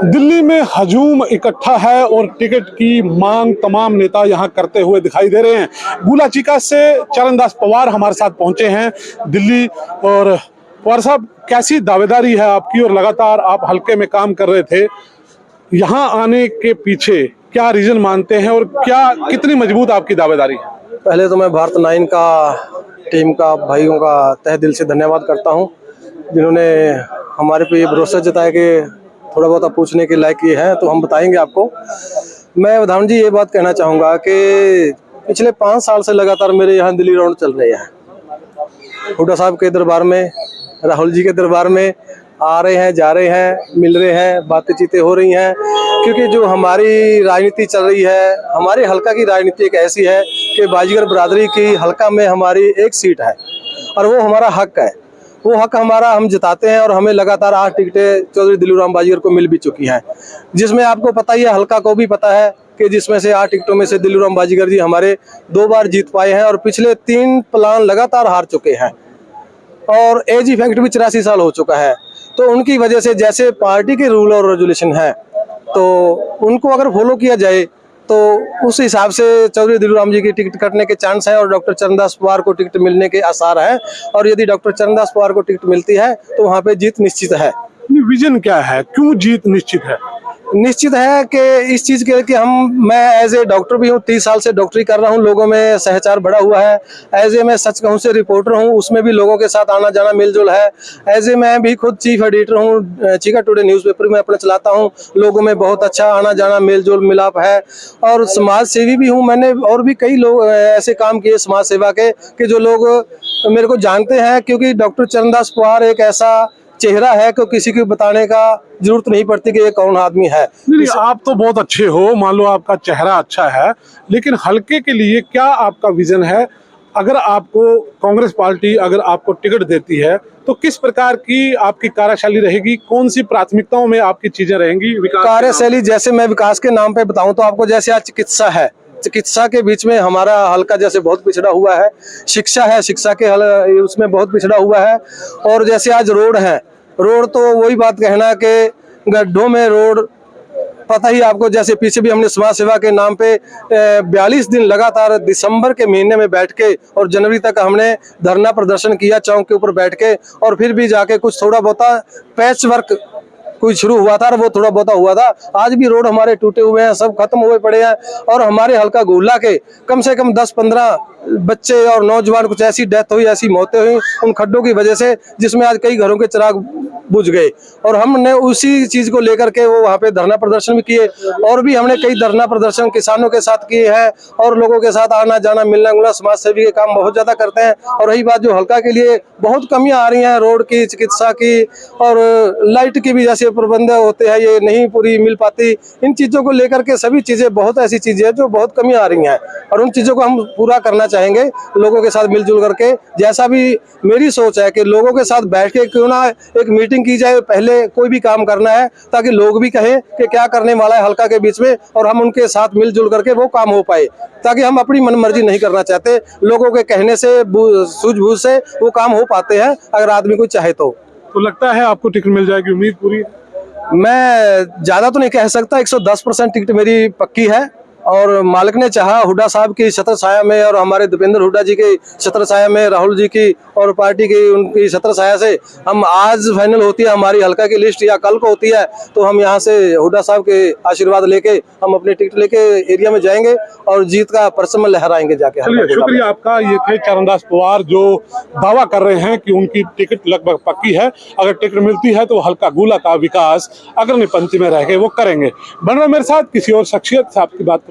दिल्ली में हजूम इकट्ठा है और टिकट की मांग तमाम नेता यहां करते हुए दिखाई दे रहे हैं। गुलाचिका से चरणदास पवार हमारे साथ पहुंचे हैं दिल्ली। और पवार साहब, कैसी दावेदारी है आपकी और लगातार आप हल्के में काम कर रहे थे, यहां आने के पीछे क्या रीजन मानते हैं और क्या कितनी मजबूत आपकी दावेदारी है? पहले तो मैं भारत 9 का टीम का भाइयों का तहे दिल से धन्यवाद करता हूं, जिन्होंने हमारे पे ये भरोसा जताया कि थोड़ा बहुत पूछने के लायक ये है तो हम बताएंगे आपको। मैं प्रधान जी ये बात कहना चाहूँगा कि पिछले 5 साल से लगातार मेरे यहाँ दिल्ली राउंड चल रहे हैं। हुड्डा साहब के दरबार में, राहुल जी के दरबार में आ रहे हैं, जा रहे हैं, मिल रहे हैं, बातें चीतें हो रही हैं। क्योंकि जो हमारी राजनीति चल रही है, हमारे हल्का की राजनीति एक ऐसी है कि बाजीगर बरादरी की हल्का में हमारी एक सीट है और वो हमारा हक है। वो हक हमारा हम जिताते हैं और हमें लगातार 8 टिकटें चौधरी दिल्लूराम बाजीगर को मिल भी चुकी हैं, जिसमें आपको पता ही है, हल्का को भी पता है कि जिसमें से 8 टिकटों में से दिल्लूराम बाजीगर जी हमारे 2 बार जीत पाए हैं और पिछले 3 प्लान लगातार हार चुके हैं और एज इफेक्ट भी 84 साल हो चुका है। तो उनकी वजह से जैसे पार्टी के रूल और रेजुलेशन है तो उनको अगर फॉलो किया जाए तो उस हिसाब से चौधरी दिल्लूराम जी की टिकट कटने के चांस है और डॉक्टर चरणदास पवार को टिकट मिलने के आसार हैं। और यदि डॉक्टर चरणदास पवार को टिकट मिलती है तो वहाँ पे जीत निश्चित है। विजन क्या है, क्यों जीत निश्चित है? निश्चित है कि इस चीज़ के कि मैं एज ए डॉक्टर भी हूँ, 30 साल से डॉक्टरी कर रहा हूँ, लोगों में सहचार बढ़ा हुआ है। एज ए मैं सच कहूँ से रिपोर्टर हूँ, उसमें भी लोगों के साथ आना जाना मिलजुल है। एज ए मैं भी खुद चीफ एडिटर हूँ, चीका टुडे न्यूज़पेपर में अपना चलाता हूँ, लोगों में बहुत अच्छा आना जाना मेलजोल मिलाप है। और समाज सेवी भी हूँ, मैंने और भी कई लोग ऐसे काम किए समाज सेवा के कि जो लोग मेरे को जानते हैं, क्योंकि डॉक्टर चरणदास पवार एक ऐसा चेहरा है कि किसी को बताने का जरूरत नहीं पड़ती कि ये कौन आदमी है। आप तो बहुत अच्छे हो, मान लो आपका चेहरा अच्छा है, लेकिन हल्के के लिए क्या आपका विजन है? अगर आपको कांग्रेस पार्टी अगर आपको टिकट देती है तो किस प्रकार की आपकी कार्यशैली रहेगी, कौन सी प्राथमिकताओं में आपकी चीजें रहेंगी? विकास कार्यशैली जैसे मैं विकास के नाम पे बताऊं तो आपको, जैसे आज चिकित्सा है, चिकित्सा के बीच में हमारा हल्का जैसे बहुत पिछड़ा हुआ है। शिक्षा है, शिक्षा के उसमें बहुत पिछड़ा हुआ है। और जैसे आज रोड है, रोड तो वही बात कहना कि गड्ढों में रोड, पता ही आपको, जैसे पीछे भी हमने समाज सेवा के नाम पे 42 दिन लगातार दिसंबर के महीने में बैठ के और जनवरी तक हमने धरना प्रदर्शन किया चौक के ऊपर बैठ के, और फिर भी जाके कुछ थोड़ा बहुत पैच वर्क कुछ शुरू हुआ था और वो थोड़ा बहुत हुआ था। आज भी रोड हमारे टूटे हुए हैं, सब खत्म हुए पड़े हैं। और हमारे हल्का गोला के कम से कम 10-15 बच्चे और नौजवान, कुछ ऐसी डेथ हुई, ऐसी मौतें हुई उन खड्डों की वजह से, जिसमें आज कई घरों के चिराग बुझ गए। और हमने उसी चीज को लेकर के वो वहाँ पे धरना प्रदर्शन भी किए, और भी हमने कई धरना प्रदर्शन किसानों के साथ किए हैं और लोगों के साथ आना जाना मिलना जुलना, समाज सेवी के काम बहुत ज्यादा करते हैं। और रही बात जो हल्का के लिए बहुत कमियां आ रही हैं, रोड की, चिकित्सा की और लाइट की भी जैसे प्रबंध होते हैं ये नहीं पूरी मिल पाती, इन चीजों को लेकर के सभी चीजें, बहुत ऐसी चीजें हैं जो बहुत कमियां आ रही हैं और उन चीजों को हम पूरा करना चाहेंगे लोगों के साथ मिलजुल करके। जैसा भी मेरी सोच है कि लोगों के साथ बैठ के क्यों ना एक मीटिंग की जाए, पहले कोई भी काम करना है ताकि लोग भी कहें कि क्या करने वाला है हल्का के बीच में, और हम उनके साथ मिलजुल करके वो काम हो पाए। ताकि हम अपनी मनमर्जी नहीं करना चाहते, लोगों के कहने से, सूझबूझ से वो काम हो पाते हैं अगर आदमी को चाहे तो लगता है आपको टिकट मिल जाएगी, उम्मीद पूरी? मैं ज्यादा तो नहीं कह सकता, 110% टिकट मेरी पक्की है। और मालिक ने चाहा, हुड्डा साहब की छत्र छाया में और हमारे दीपेंद्र हुड्डा जी की छत्र छाया में, राहुल जी की और पार्टी की उनकी छत्र छाया से हम आज फाइनल होती है हमारी हल्का की लिस्ट या कल को होती है तो हम यहाँ से हुड्डा साहब के आशीर्वाद लेके हम अपने टिकट लेके एरिया में जाएंगे और जीत का परचम लहराएंगे जाके। शुक्रिया आपका। ये थे चरणदास पवार जो दावा कर रहे हैं कि उनकी टिकट लगभग पक्की है। अगर टिकट मिलती है तो हल्का गुला का विकास अग्रणी पंक्ति में रह के वो करेंगे। बन रहा मेरे साथ किसी और शख्सियत से आपकी बात करूँ।